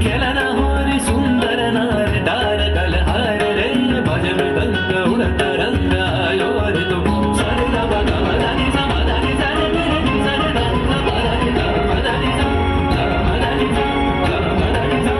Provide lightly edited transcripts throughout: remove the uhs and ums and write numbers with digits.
खेलना हो रे सुंदर नार डार कलहार रे बज मृदंग उड़त रंग आयो रे तुम सरे ग ग ग मदानी सा मदानी सा रे मेरे नी सरे ग ग मदानी सा मदानी सा मदानी सा मदानी सा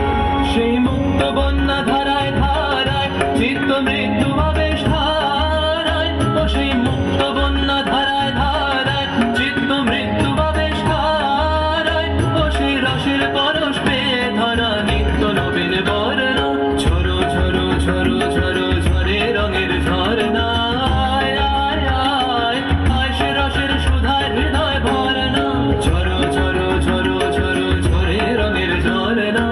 সেই মুক্ত বন্যা ধারায় ধারায় চিত্ত মৃত্যু আবেশ ধারায় ও সেই মুক্ত বন্যা ধারায় ধারায় চিত্ত মৃত্যু আবেশ ধারায় ও সেই রসের পরশ পেয়ে ধরা নিত্য নবীন বর্ণ ঝরো ঝরো ঝরো ঝরো ঝরে রঙের ঝরনা আয় আয় আয় আয় সে রসের সুধায় হৃদয় ভরনা ঝরো ঝরো ঝরো ঝরো ঝরে রঙের ঝরনা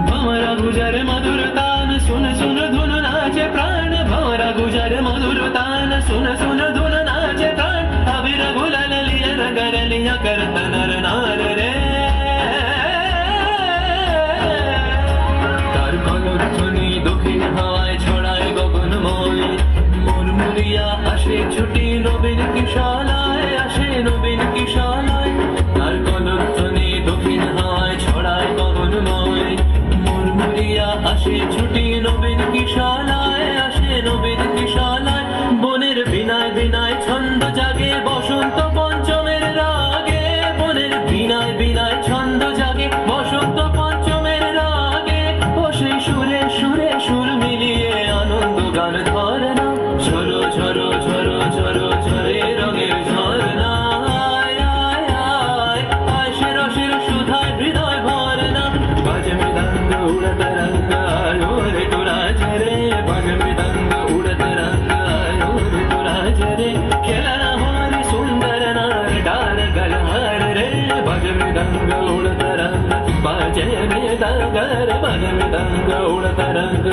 भंवरा गुजर मधुर तान सुन सुन धुन नाचे प्राण भंवरा गुजर मधुर तान सुन सुन धुन नाचे प्राण अबीर गुलाल लिया रंगर लिया करत नर नार रे तार कलध्वनि दक्षिण हवाय ছড়ায় গগনময় মুরমুরিয়া আসে ছুটি নবীন কিশালায় আসে নবীন কিশালায় তার কলধ্বনি দক্ষিণ হাওয়ায় ছড়ায় গগনময় মুরমুরিয়া আসে ছুটি নবীন কিশালায় আসে নবীন কিশালায় বনের বিনায় বিনায় ছন্দ জাগে বসন্ত পঞ্চমের রাগে বনের বিনায় বিনায় ছন্দ জাগে বসন্ত পঞ্চমের রাগে ও সেই সুরে সুরে সুর মিলিয়ে আনন্দ গান ধরনা ঝরো ঝরো ঝরো ঝরো ঝরে রঙের ঝরনা আয় আয় আয় আয় সে রসের সুধায় হৃদয় ভরনা বাজে মৃদঙ্গ উড়ত রঙ্গ আयो रे तुरा झरे बाजे मृदंग उड़त रंग आयो रे तुरा झरे खेलना हो रे सुंदर नार डार गलहार रे बाजे मृदंग उड़त रंग बाजे मृदंग रे बाजे मृदंग उड़त रंग